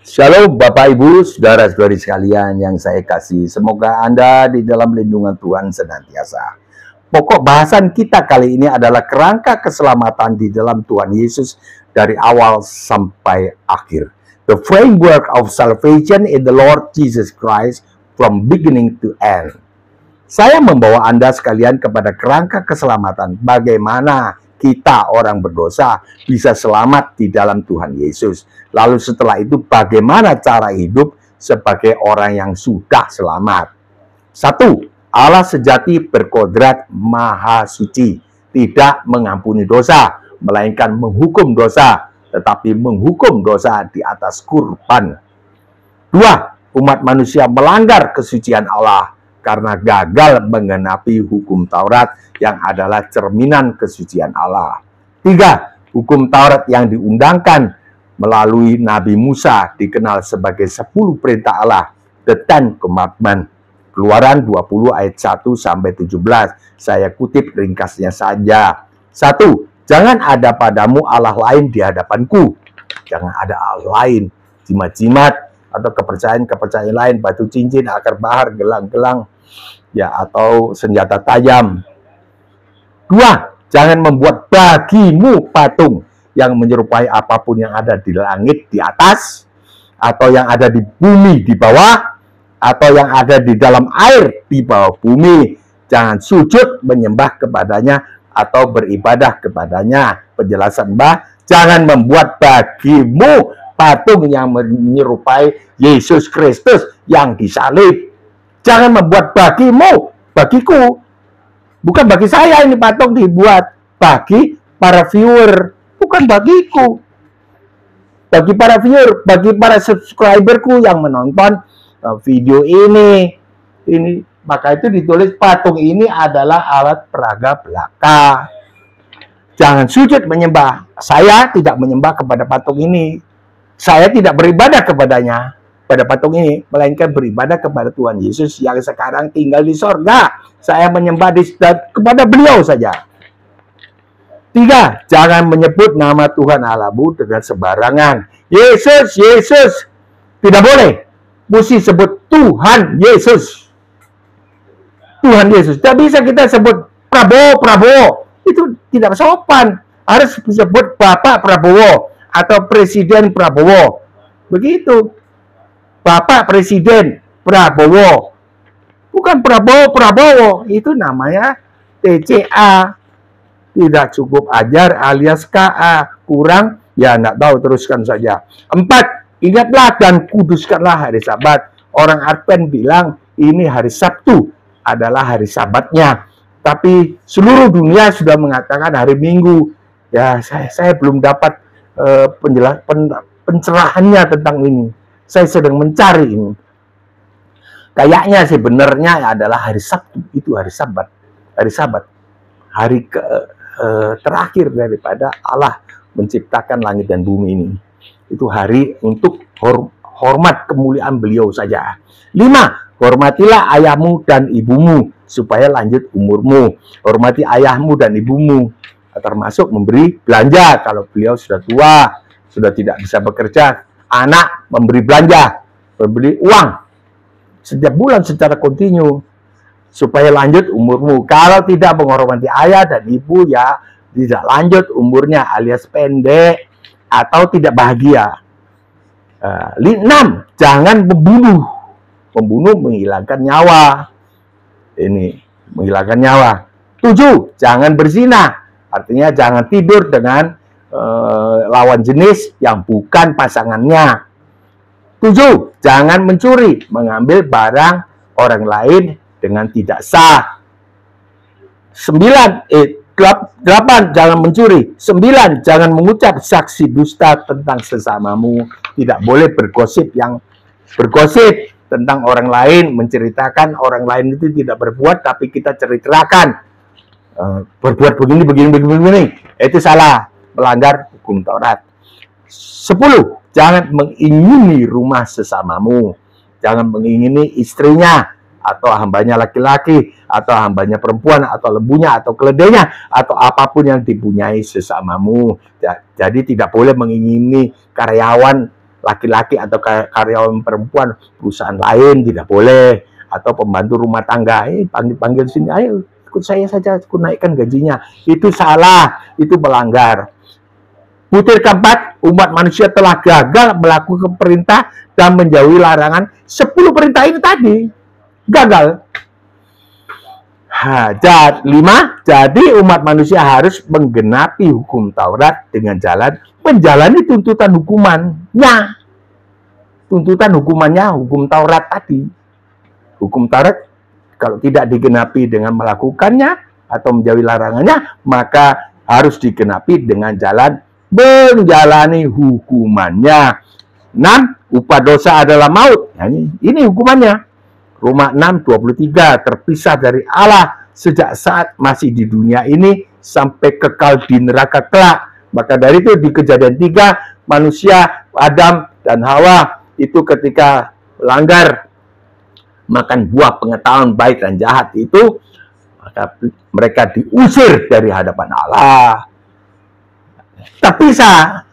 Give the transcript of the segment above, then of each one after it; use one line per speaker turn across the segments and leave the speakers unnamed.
Shalom Bapak Ibu, saudara-saudari sekalian yang saya kasih. Semoga Anda di dalam lindungan Tuhan senantiasa. Pokok bahasan kita kali ini adalah kerangka keselamatan di dalam Tuhan Yesus dari awal sampai akhir. The framework of salvation in the Lord Jesus Christ from beginning to end. Saya membawa Anda sekalian kepada kerangka keselamatan. Bagaimana kita orang berdosa bisa selamat di dalam Tuhan Yesus. Lalu setelah itu bagaimana cara hidup sebagai orang yang sudah selamat. 1. Allah sejati berkodrat maha suci. Tidak mengampuni dosa, melainkan menghukum dosa. Tetapi menghukum dosa di atas kurban. 2. Umat manusia melanggar kesucian Allah karena gagal menggenapi hukum Taurat yang adalah cerminan kesucian Allah. 3. Hukum Taurat yang diundangkan melalui Nabi Musa dikenal sebagai 10 perintah Allah, the Ten Commandments. Keluaran 20 ayat 1 sampai 17. Saya kutip ringkasnya saja. 1. Jangan ada padamu Allah lain di hadapanku. Jangan ada Allah lain, jimat-jimat atau kepercayaan-kepercayaan lain, batu cincin, akar bahar, gelang-gelang, ya, atau senjata tajam. 2. Jangan membuat bagimu patung yang menyerupai apapun yang ada di langit di atas, atau yang ada di bumi di bawah, atau yang ada di dalam air di bawah bumi. Jangan sujud menyembah kepadanya atau beribadah kepadanya. Penjelasan Mbah, jangan membuat bagimu patung yang menyerupai Yesus Kristus yang disalib. Jangan membuat bagimu, bagiku. Bukan bagi saya ini patung dibuat, bagi para viewer. Bukan bagiku, bagi para viewer, bagi para subscriberku yang menonton video ini, maka itu ditulis patung ini adalah alat peraga belaka. Jangan sujud menyembah. Saya tidak menyembah kepada patung ini. Saya tidak beribadah kepadanya, pada patung ini, melainkan beribadah kepada Tuhan Yesus yang sekarang tinggal di sorga. Saya menyembah kepada beliau saja. 3. Jangan menyebut nama Tuhan Allahmu dengan sembarangan. Yesus, Yesus. Tidak boleh. Mesti sebut Tuhan Yesus. Tuhan Yesus. Tidak bisa kita sebut Prabowo, Prabowo. Itu tidak sopan. Harus disebut Bapak Prabowo atau Presiden Prabowo. Begitu. Bapak Presiden Prabowo. Bukan Prabowo, Prabowo. Itu namanya TCA. Tidak cukup ajar alias KA. Kurang, ya enggak tahu, teruskan saja. 4. Ingatlah dan kuduskanlah hari Sabat. Orang Advent bilang ini hari Sabtu adalah hari Sabatnya. Tapi seluruh dunia sudah mengatakan hari Minggu. Ya, saya belum dapat pencerahannya tentang ini. Saya sedang mencari ini. Kayaknya sebenarnya adalah hari Sabtu. Itu hari Sabat. Hari Sabat. Hari terakhir daripada Allah menciptakan langit dan bumi ini. Itu hari untuk hormat kemuliaan beliau saja. 5. Hormatilah ayahmu dan ibumu supaya lanjut umurmu. Hormati ayahmu dan ibumu, termasuk memberi belanja kalau beliau sudah tua, sudah tidak bisa bekerja. Anak memberi belanja, memberi uang setiap bulan secara kontinu supaya lanjut umurmu. Kalau tidak menghormati ayah dan ibu, ya tidak lanjut umurnya alias pendek atau tidak bahagia. 6. Jangan membunuh. Membunuh menghilangkan nyawa. Ini menghilangkan nyawa. 7. Jangan berzina. Artinya jangan tidur dengan lawan jenis yang bukan pasangannya. 7. Jangan mencuri, mengambil barang orang lain dengan tidak sah. 8. Jangan mencuri. 9. Jangan mengucap saksi dusta tentang sesamamu. Tidak boleh bergosip tentang orang lain, menceritakan orang lain itu tidak berbuat, tapi kita ceritakan berbuat begini. Itu salah, melanggar hukum Taurat. 10. Jangan mengingini rumah sesamamu. Jangan mengingini istrinya, atau hambanya laki-laki, atau hambanya perempuan, atau lembunya, atau keledainya, atau apapun yang dipunyai sesamamu. Jadi tidak boleh mengingini karyawan laki-laki atau karyawan perempuan perusahaan lain tidak boleh, atau pembantu rumah tangga, panggil sini, ayo ikut saya saja, aku naikkan gajinya. Itu salah, itu melanggar. Butir keempat, umat manusia telah gagal melakukan perintah dan menjauhi larangan. 10 perintah ini tadi gagal. 5. Jadi umat manusia harus menggenapi hukum Taurat dengan jalan menjalani tuntutan hukumannya. Tuntutan hukumannya, hukum Taurat tadi. Hukum Taurat kalau tidak digenapi dengan melakukannya atau menjauhi larangannya, maka harus digenapi dengan jalan menjalani hukumannya. 6. Upah dosa adalah maut. Nah, ini hukumannya. Roma 6:23, terpisah dari Allah sejak saat masih di dunia ini sampai kekal di neraka kelak. Maka dari itu di Kejadian 3, manusia Adam dan Hawa itu ketika melanggar makan buah pengetahuan baik dan jahat itu, maka mereka diusir dari hadapan Allah. Terpisah.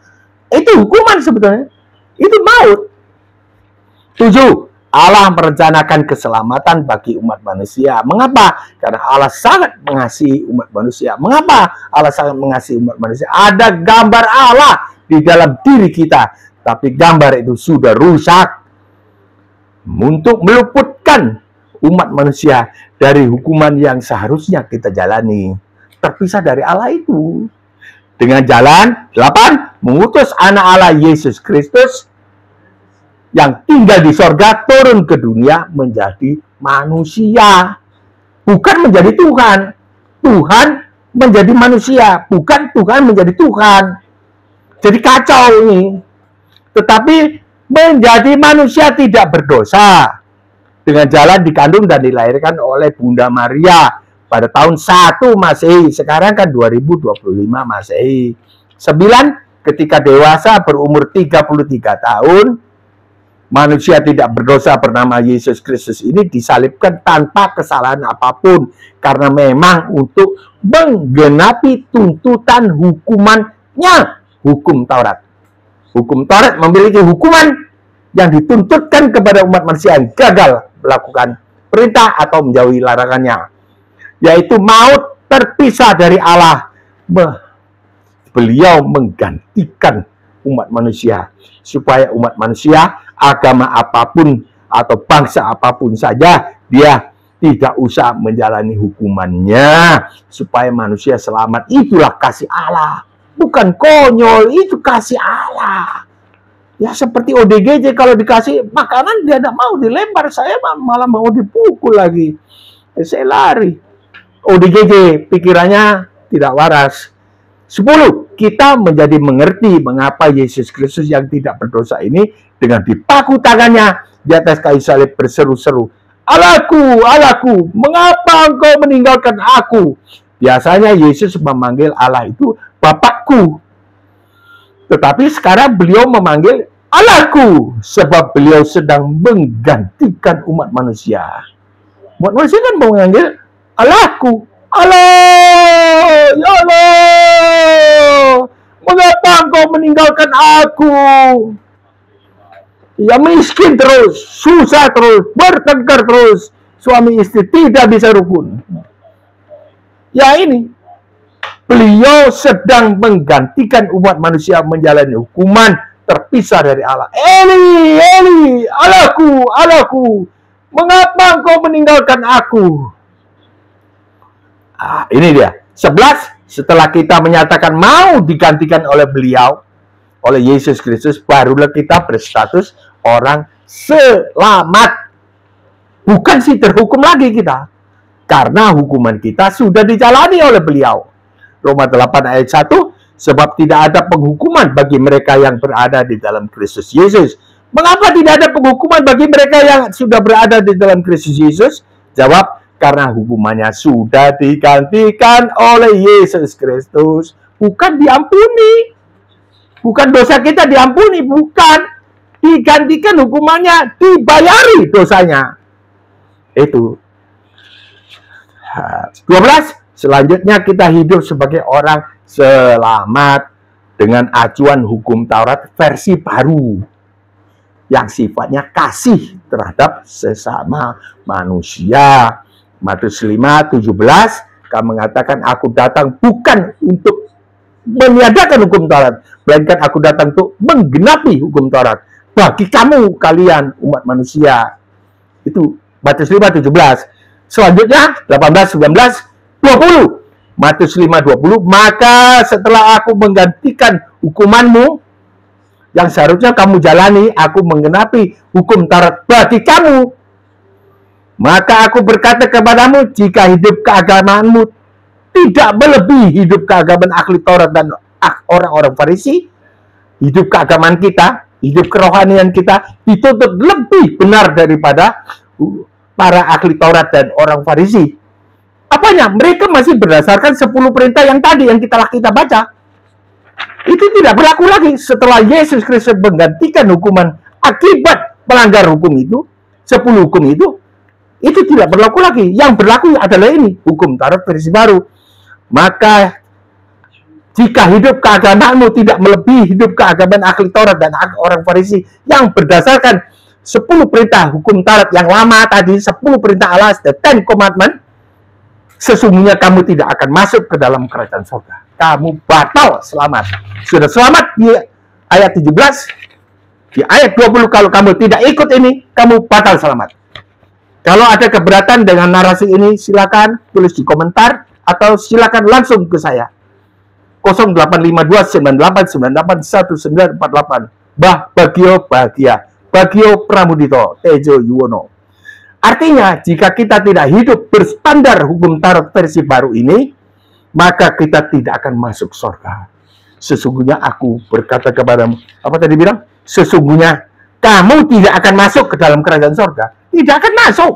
Itu hukuman sebetulnya. Itu maut. 7. Allah merencanakan keselamatan bagi umat manusia. Mengapa? Karena Allah sangat mengasihi umat manusia. Mengapa Allah sangat mengasihi umat manusia? Ada gambar Allah di dalam diri kita, tapi gambar itu sudah rusak. Untuk meluputkan umat manusia dari hukuman yang seharusnya kita jalani, terpisah dari Allah itu. Dengan jalan 8, mengutus anak Allah Yesus Kristus yang tinggal di sorga turun ke dunia menjadi manusia. Bukan menjadi Tuhan. Tuhan menjadi manusia. Bukan Tuhan menjadi Tuhan. Jadi kacau ini. Tetapi menjadi manusia tidak berdosa. Dengan jalan dikandung dan dilahirkan oleh Bunda Maria pada tahun 1 Masehi. Sekarang kan 2025 Masehi. 9, ketika dewasa berumur 33 tahun, manusia tidak berdosa bernama Yesus Kristus ini disalibkan tanpa kesalahan apapun. Karena memang untuk menggenapi tuntutan hukumannya, hukum Taurat. Hukum Taurat memiliki hukuman yang dituntutkan kepada umat manusia yang gagal melakukan perintah atau menjauhi larangannya. Yaitu maut, terpisah dari Allah. Beliau menggantikan umat manusia. Supaya umat manusia, agama apapun atau bangsa apapun saja, dia tidak usah menjalani hukumannya supaya manusia selamat. Itulah kasih Allah, bukan konyol, itu kasih Allah. Ya seperti ODGJ, kalau dikasih makanan dia tidak mau, dilempar, saya malah mau dipukul lagi. Saya lari. ODGJ pikirannya tidak waras. 10. Kita menjadi mengerti mengapa Yesus Kristus yang tidak berdosa ini dengan dipaku tangannya di atas kayu salib berseru-seru, "Allahku, Allahku, mengapa engkau meninggalkan aku?" Biasanya Yesus memanggil Allah itu Bapakku. Tetapi sekarang beliau memanggil Allahku, sebab beliau sedang menggantikan umat manusia. Umat manusia kan memanggil Allahku. Allah, ya Allah, mengapa engkau meninggalkan aku? Ya miskin terus, susah terus, bertengkar terus, suami istri tidak bisa rukun. Ya ini, beliau sedang menggantikan umat manusia menjalani hukuman terpisah dari Allah. Eli, Eli, Allahku, Allahku, mengapa engkau meninggalkan aku? Ini dia. 11, setelah kita menyatakan mau digantikan oleh beliau, oleh Yesus Kristus, barulah kita berstatus orang selamat. Bukan sih terhukum lagi kita. Karena hukuman kita sudah dijalani oleh beliau. Roma 8 ayat 1, sebab tidak ada penghukuman bagi mereka yang berada di dalam Kristus Yesus. Mengapa tidak ada penghukuman bagi mereka yang sudah berada di dalam Kristus Yesus? Jawab, karena hukumannya sudah digantikan oleh Yesus Kristus. Bukan diampuni. Bukan dosa kita diampuni. Bukan. Digantikan hukumannya. Dibayari dosanya. Itu. 12. Selanjutnya kita hidup sebagai orang selamat dengan acuan hukum Taurat versi baru. yang sifatnya kasih terhadap sesama manusia. Matius 5:17 kamu mengatakan, aku datang bukan untuk meniadakan hukum Taurat, melainkan aku datang untuk menggenapi hukum Taurat bagi kamu kalian umat manusia. Itu Matius 5:17. Selanjutnya 18, 19, 20. Matius 5:20, maka setelah aku menggantikan hukumanmu yang seharusnya kamu jalani, aku menggenapi hukum Taurat bagi kamu. Maka aku berkata kepadamu, jika hidup keagamaanmu tidak melebihi hidup keagamaan ahli Taurat dan orang-orang Farisi, hidup keagamaan kita, hidup kerohanian kita dituntut lebih benar daripada para ahli Taurat dan orang Farisi. Apanya? Mereka masih berdasarkan 10 perintah yang tadi yang kita baca. Itu tidak berlaku lagi setelah Yesus Kristus menggantikan hukuman akibat melanggar hukum itu, 10 hukum itu tidak berlaku lagi. Yang berlaku adalah ini, hukum Taurat versi baru. Maka jika hidup keagamaanmu tidak melebihi hidup keagamaan ahli Taurat dan orang Farisi yang berdasarkan 10 perintah hukum Taurat yang lama tadi, 10 perintah Allah, the 10 commandment, sesungguhnya kamu tidak akan masuk ke dalam kerajaan surga. Kamu batal selamat. Sudah selamat di ayat 17, di ayat 20 kalau kamu tidak ikut ini, kamu batal selamat. Kalau ada keberatan dengan narasi ini, silakan tulis di komentar atau silakan langsung ke saya. 085298981948. Bagio Bahagia, Bagio Pramudito, Tejo Yuwono. Artinya, jika kita tidak hidup berstandar hukum Taurat versi baru ini, maka kita tidak akan masuk surga. Sesungguhnya aku berkata kepadamu, apa tadi bilang? Sesungguhnya kamu tidak akan masuk ke dalam kerajaan surga. Tidak akan masuk.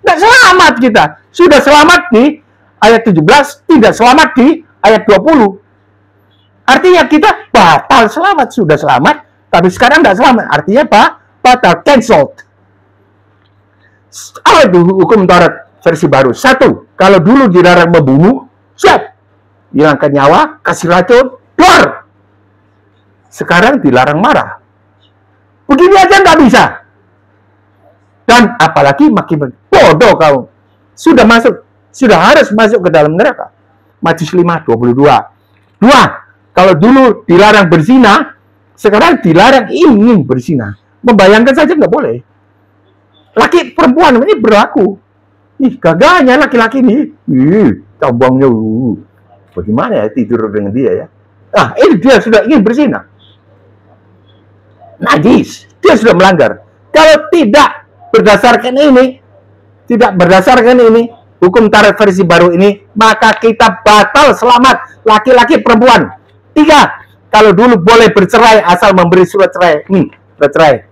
Tidak selamat kita. Sudah selamat di ayat 17, tidak selamat di ayat 20. Artinya kita batal selamat. Sudah selamat, tapi sekarang tidak selamat. Artinya apa? Batal, cancelled. Apa itu hukum Taurat versi baru? 1. Kalau dulu dilarang membunuh, siap. Hilangkan nyawa, kasih racun, keluar. Sekarang dilarang marah. Begini aja nggak bisa. Dan apalagi makin bodoh kau. Sudah harus masuk ke dalam neraka. Matius 5:22. 2. Kalau dulu dilarang berzina, sekarang dilarang ingin berzina. Membayangkan saja nggak boleh. Laki perempuan ini berlaku. Gagahnya laki-laki ini. Cabangnya. Bagaimana ya tidur dengan dia ya? Nah, ini dia sudah ingin berzina. Najis. Dia sudah melanggar. Kalau tidak berdasarkan hukum Taurat versi baru ini, maka kita batal selamat. Laki-laki perempuan. 3. Kalau dulu boleh bercerai asal memberi surat cerai. Bercerai.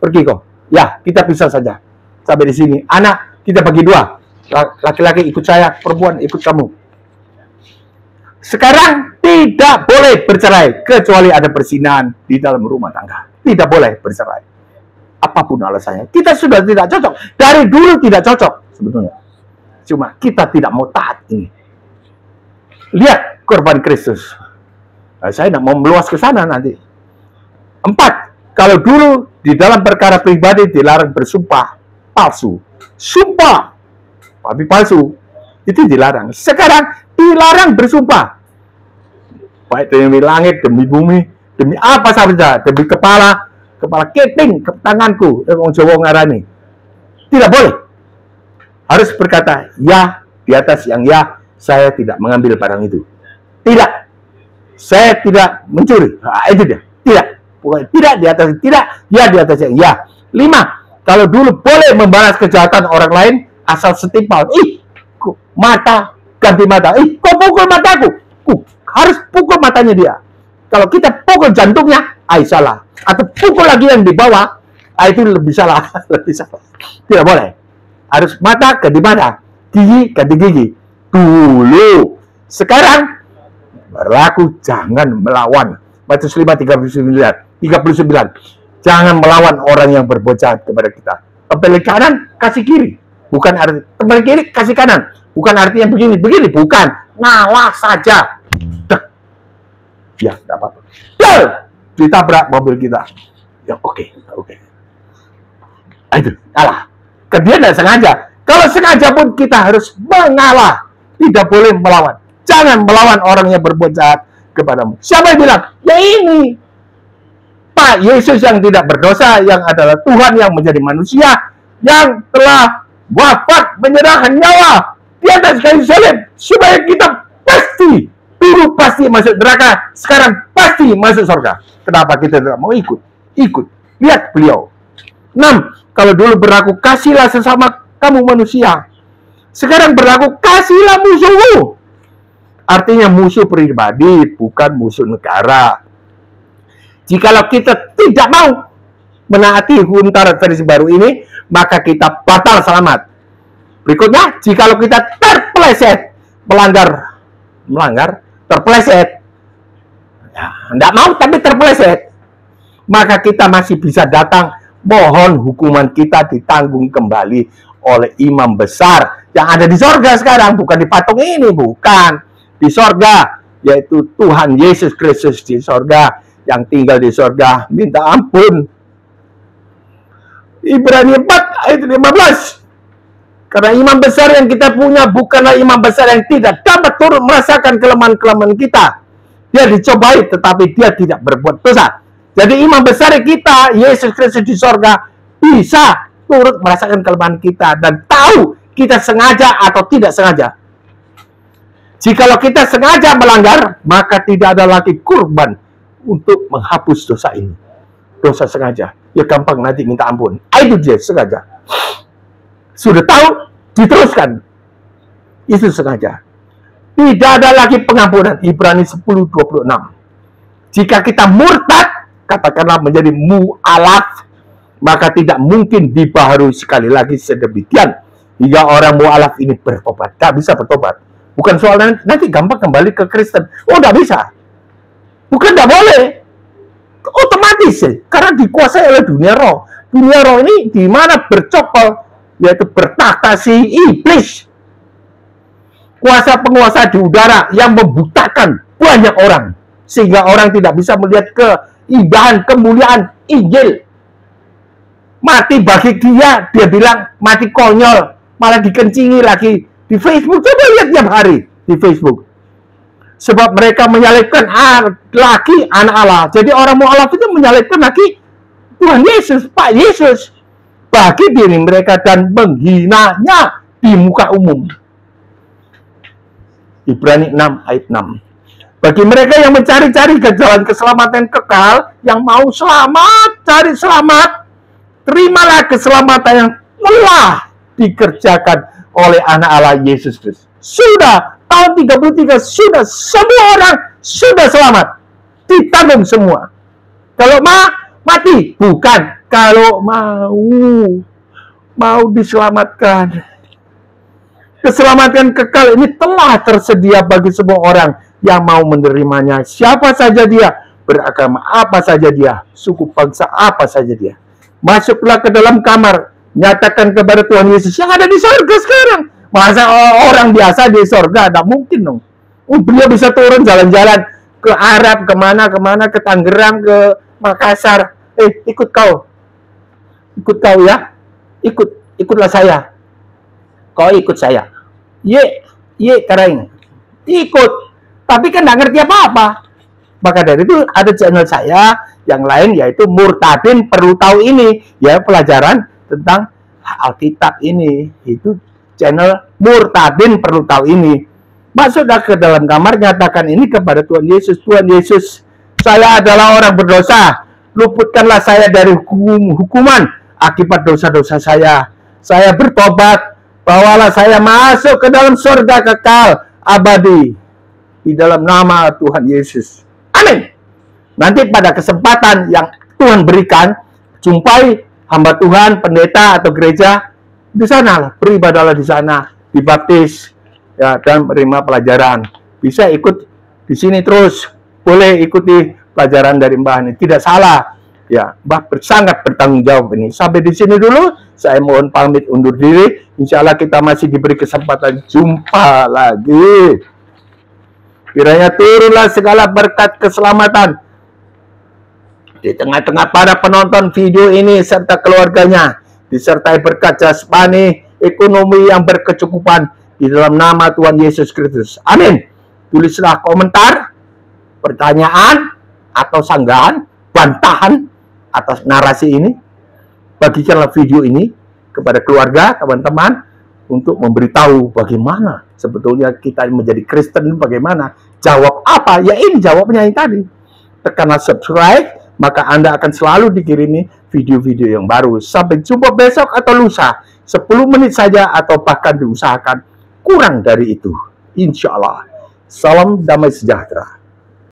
Pergi kok. Ya, kita pisah saja. Sampai di sini. Anak, kita bagi 2. Laki-laki ikut saya, perempuan ikut kamu. Sekarang tidak boleh bercerai kecuali ada perzinahan di dalam rumah tangga. Tidak boleh bercerai. Apapun alasannya. Kita sudah tidak cocok. Dari dulu tidak cocok sebetulnya. Cuma kita tidak mau taat ini. Lihat korban Kristus. Saya tidak mau meluas ke sana nanti. 4. Kalau dulu di dalam perkara pribadi dilarang bersumpah palsu. Sumpah tapi palsu itu dilarang. Sekarang dilarang bersumpah. Baik demi langit, demi bumi, demi apa saja, demi kepala kepiting ke tanganku, wong Jawa ngarani. Tidak boleh. Harus berkata ya di atas yang ya, saya tidak mengambil barang itu. Tidak. Saya tidak mencuri. Nah, itu dia. Tidak. Bukan tidak di atas tidak, ya di atas yang ya. 5. Kalau dulu boleh membalas kejahatan orang lain asal setimpal. Mata ganti mata. Kau pukul mataku. Harus pukul matanya dia. Kalau kita pukul jantungnya, salah. Atau pukul lagi yang di bawah, itu lebih salah. Lebih salah. Tidak boleh. Harus mata ganti mata, gigi ganti gigi. Dulu. Sekarang berlaku jangan melawan. Matius 5:39. Jangan melawan orang yang berbuat jahat kepada kita. Tempelin kanan, kasih kiri. Bukan arti tempelin kiri, kasih kanan. Bukan artinya begini, bukan. Ngalah saja. Ya, tidak apa-apa. Ditabrak mobil kita. yang oke. Itu kalah. Karena dia tidak sengaja. Kalau sengaja pun kita harus mengalah. Tidak boleh melawan. Jangan melawan orang yang berbuat jahat kepadamu. Siapa yang bilang? Ya ini Pak Yesus yang tidak berdosa, yang adalah Tuhan yang menjadi manusia, yang telah wafat menyerahkan nyawa di atas kayu salib supaya kita pasti, dulu pasti masuk neraka, sekarang pasti masuk surga. Kenapa kita tidak mau ikut? Lihat beliau. 6. Kalau dulu berlaku kasihlah sesama kamu manusia, sekarang berlaku kasihlah musuhmu. Artinya musuh pribadi, bukan musuh negara. Jikalau kita tidak mau menaati hukum Taurat versi baru ini, maka kita batal selamat. Berikutnya, jikalau kita terpeleset, terpeleset, ya, tidak mau tapi terpeleset, maka kita masih bisa datang mohon hukuman kita ditanggung kembali oleh imam besar yang ada di sorga sekarang, bukan di patung ini, bukan. Di sorga, yaitu Tuhan Yesus Kristus di sorga, yang tinggal di sorga, minta ampun. Ibrani 4 ayat 15. Karena imam besar yang kita punya bukanlah imam besar yang tidak dapat turut merasakan kelemahan-kelemahan kita. Dia dicobai tetapi dia tidak berbuat dosa. Jadi imam besar kita, Yesus Kristus di sorga, bisa turut merasakan kelemahan kita dan tahu kita sengaja atau tidak sengaja. Jikalau kita sengaja melanggar, maka tidak ada lagi kurban untuk menghapus dosa ini. Dosa sengaja. Ya gampang nanti minta ampun. Itu dia sengaja. Sudah tahu, diteruskan. Itu sengaja. Tidak ada lagi pengampunan. Ibrani 10:26. Jika kita murtad, katakanlah menjadi mu'alaf, maka tidak mungkin dibaharui sekali lagi sedemikian hingga orang mu'alaf ini bertobat. Tidak bisa bertobat. Bukan soal nanti gampang kembali ke Kristen. Oh, tidak bisa. Bukan tidak boleh. Otomatis ya. Karena dikuasai oleh dunia roh. Dunia roh ini di mana bercokol, yaitu bertakhta si iblis. Kuasa penguasa di udara yang membutakan banyak orang. Sehingga orang tidak bisa melihat keindahan, kemuliaan Injil. Mati bagi dia bilang mati konyol. Malah dikencingi lagi. Di Facebook, coba lihat tiap hari di Facebook. Sebab mereka menyalibkan lagi anak Allah. Jadi orang mu'alaf itu menyalibkan lagi Tuhan Yesus, Pak Yesus, bagi diri mereka dan menghinanya di muka umum. Ibrani 6 ayat 6. Bagi mereka yang mencari-cari ke jalan keselamatan kekal, yang mau selamat, cari selamat, terimalah keselamatan yang telah dikerjakan oleh anak Allah Yesus Kristus. Sudah tahun 33 sudah semua orang sudah selamat, ditanggung semua. Kalau mati bukan, kalau mau diselamatkan. Keselamatan kekal ini telah tersedia bagi semua orang yang mau menerimanya. Siapa saja dia, beragama apa saja dia, suku bangsa apa saja dia. Masuklah ke dalam kamar, nyatakan kepada Tuhan Yesus yang ada di surga sekarang. Masa orang biasa di surga? Tidak mungkin dong. Beliau bisa turun jalan-jalan ke Arab, kemana, ke Tangerang, ke Makassar. Ikut kau ya. Ikutlah saya. Kau ikut saya. Ye, kering. Ikut. Tapi kan tidak ngerti apa-apa. Maka dari itu ada channel saya yang lain, yaitu Murtadin Perlu Tahu Ini. Ya, pelajaran tentang Alkitab ini. Itu channel Murtadin Perlu Tahu Ini. Masuklah ke dalam kamar, nyatakan ini kepada Tuhan Yesus. Tuhan Yesus, saya adalah orang berdosa. Luputkanlah saya dari hukuman akibat dosa-dosa saya. Saya bertobat. Bawalah saya masuk ke dalam surga kekal abadi. Di dalam nama Tuhan Yesus. Amin. Nanti pada kesempatan yang Tuhan berikan, jumpai hamba Tuhan, pendeta atau gereja di sana, beribadahlah di sana, dibaptis, ya, dan menerima pelajaran. Bisa ikut di sini terus, boleh ikuti pelajaran dari Mbah ini, tidak salah. Ya, Mbah sangat bertanggung jawab ini. Sampai di sini dulu, saya mohon pamit undur diri. Insya Allah kita masih diberi kesempatan jumpa lagi. Kiranya turunlah segala berkat keselamatan Di tengah-tengah para penonton video ini serta keluarganya, disertai berkat jasmani, ekonomi yang berkecukupan di dalam nama Tuhan Yesus Kristus. Amin. Tulislah komentar, pertanyaan, atau sanggahan, bantahan atas narasi ini. Bagikanlah video ini kepada keluarga, teman-teman, untuk memberitahu bagaimana sebetulnya kita menjadi Kristen, bagaimana. Jawab apa? Ya ini jawabnya yang tadi. Tekanlah subscribe, maka Anda akan selalu dikirimi video-video yang baru. Sampai jumpa besok atau lusa. 10 menit saja atau bahkan diusahakan kurang dari itu. Insya Allah. Salam damai sejahtera.